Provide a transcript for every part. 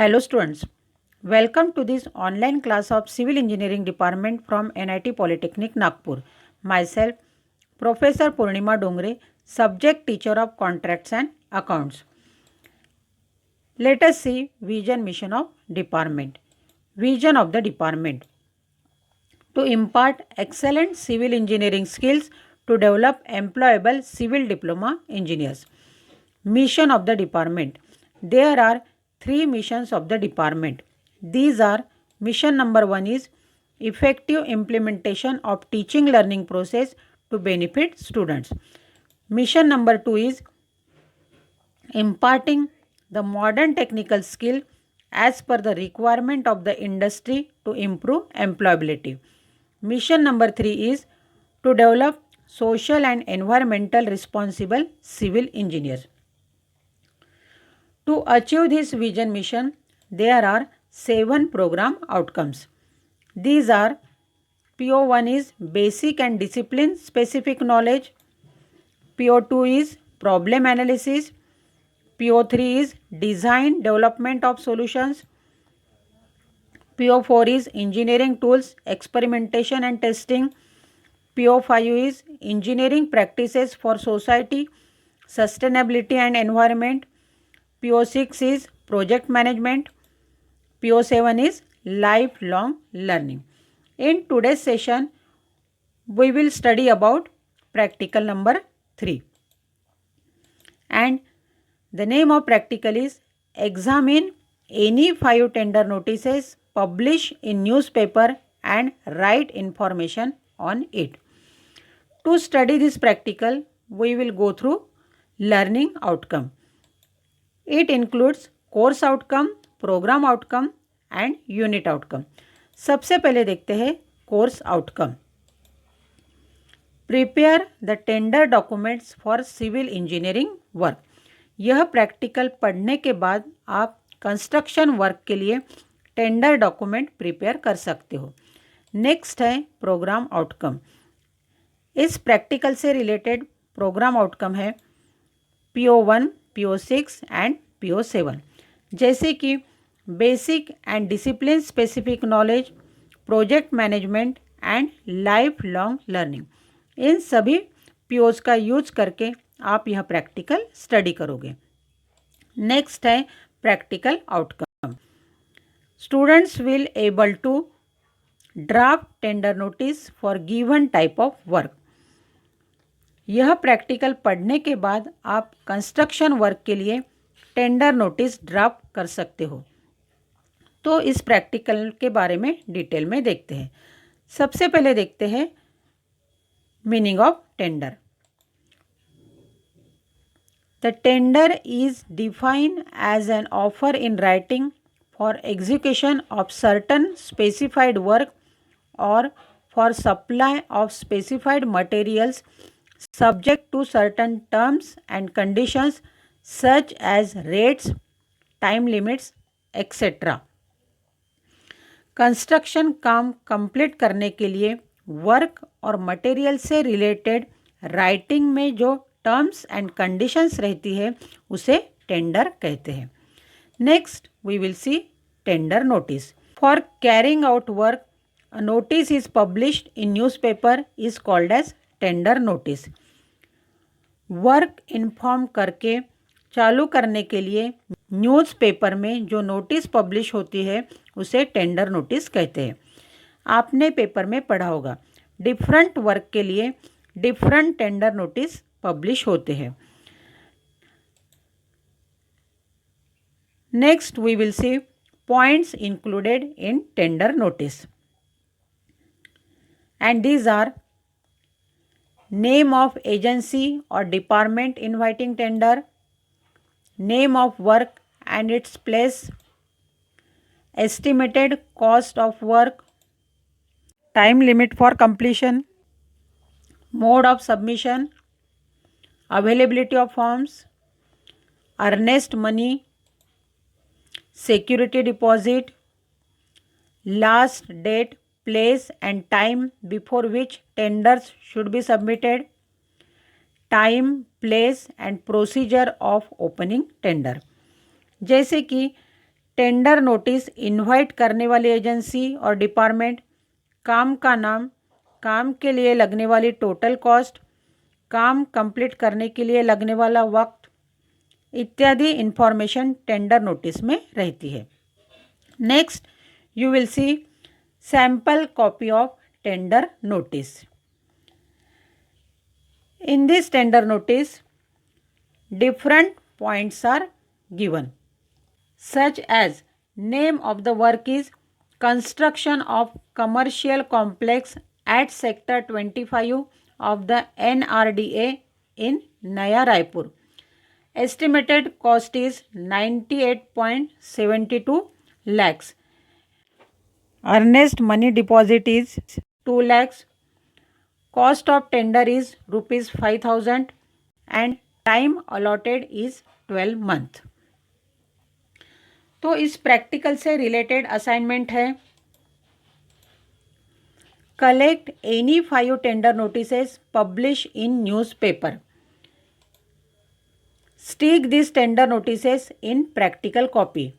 Hello students, welcome to this online class of Civil Engineering Department from NIT Polytechnic Nagpur. Myself, Professor Purnima Dongre, Subject Teacher of Contracts and Accounts. Let us see Vision Mission of Department. Vision of the Department: to impart excellent civil engineering skills to develop employable civil diploma engineers. Mission of the department: there are three missions of the department. These are: mission number 1 is effective implementation of teaching learning process to benefit students. Mission number 2 is imparting the modern technical skill as per the requirement of the industry to improve employability. Mission number 3 is to develop social and environmental responsible civil engineers. To achieve this vision mission, there are 7 program outcomes. These are: PO1 is basic and discipline specific knowledge, PO2 is problem analysis, PO3 is design development of solutions, PO4 is engineering tools, experimentation and testing, PO5 is engineering practices for society, sustainability and environment, PO6 is project management, PO7 is lifelong learning. In today's session, we will study about practical number 3. And the name of practical is examine any 5 tender notices, publish in newspaper and write information on it. To study this practical, we will go through learning outcome. It includes course outcome, program outcome and unit outcome. सबसे पहले देखते हैं course outcome. Prepare the tender documents for civil engineering work. यह practical पढ़ने के बाद आप construction work के लिए टेंडर डॉक्यूमेंट प्रिपेयर कर सकते हो. नेक्स्ट है प्रोग्राम आउटकम. इस प्रैक्टिकल से रिलेटेड प्रोग्राम आउटकम है PO1, PO6 एंड PO7, जैसे कि basic and discipline specific knowledge, project management and life long learning. इन सभी POs का यूज करके आप यह प्रैक्टिकल स्टडी करोगे. नेक्स्ट है practical outcome. Students will able to draft tender notice for given type of work. यह प्रैक्टिकल पढ़ने के बाद आप कंस्ट्रक्शन वर्क के लिए टेंडर नोटिस ड्राफ्ट कर सकते हो. तो इस प्रैक्टिकल के बारे में डिटेल में देखते हैं. सबसे पहले देखते हैं meaning of tender. The tender is defined as an offer in writing for execution of certain specified work और for supply of specified materials subject to certain terms and conditions such as rates, time limits, etc. Construction काम complete करने के लिए work और material से related writing में जो terms and conditions रहती है उसे टेंडर कहते हैं. Next we will see tender notice. For carrying out work, a notice is published in newspaper is called as tender notice. Work inform करके चालू करने के लिए न्यूज़पेपर में जो नोटिस पब्लिश होती है उसे टेंडर नोटिस कहते हैं. आपने पेपर में पढ़ा होगा डिफरेंट वर्क के लिए डिफरेंट टेंडर नोटिस पब्लिश होते हैं. Next we will see points included in tender notice and these are: name of agency or department inviting tender, name of work and its place, estimated cost of work, time limit for completion, mode of submission, availability of forms, earnest money, security deposit, last date, place and time before which tenders should be submitted, time, place and procedure of opening tender. जैसे कि tender notice invite करने वाली agency और department, काम का नाम, काम के लिए लगने वाली टोटल कॉस्ट, काम कंप्लीट करने के लिए लगने वाला वक्त इत्यादि इंफॉर्मेशन टेंडर नोटिस में रहती है। Next you will see sample copy of tender notice. In this tender notice, different points are given, such as name of the work is construction of commercial complex at sector 25 of the NRDA in Naya Raipur. Estimated cost is 98.72 lakhs. Earnest money deposit is 2 lakhs. Cost of tender is rupees 5,000 and time allotted is 12 month. तो इस practical से related assignment है, collect any 5 tender notices publish in newspaper, stick this tender notices in practical copy,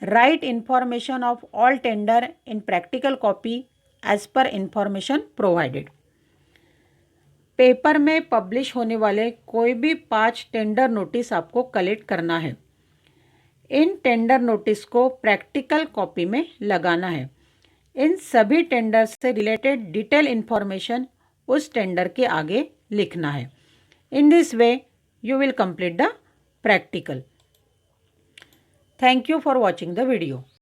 write information of all tender in practical copy as per information provided. Paper में publish होने वाले कोई भी 5 tender notice आपको collect करना है। इन tender notice को practical copy में लगाना है। इन सभी टेंडर से रिलेटेड डिटेल इंफॉर्मेशन उस टेंडर के आगे लिखना है। In this way you will complete the practical. Thank you for watching the video.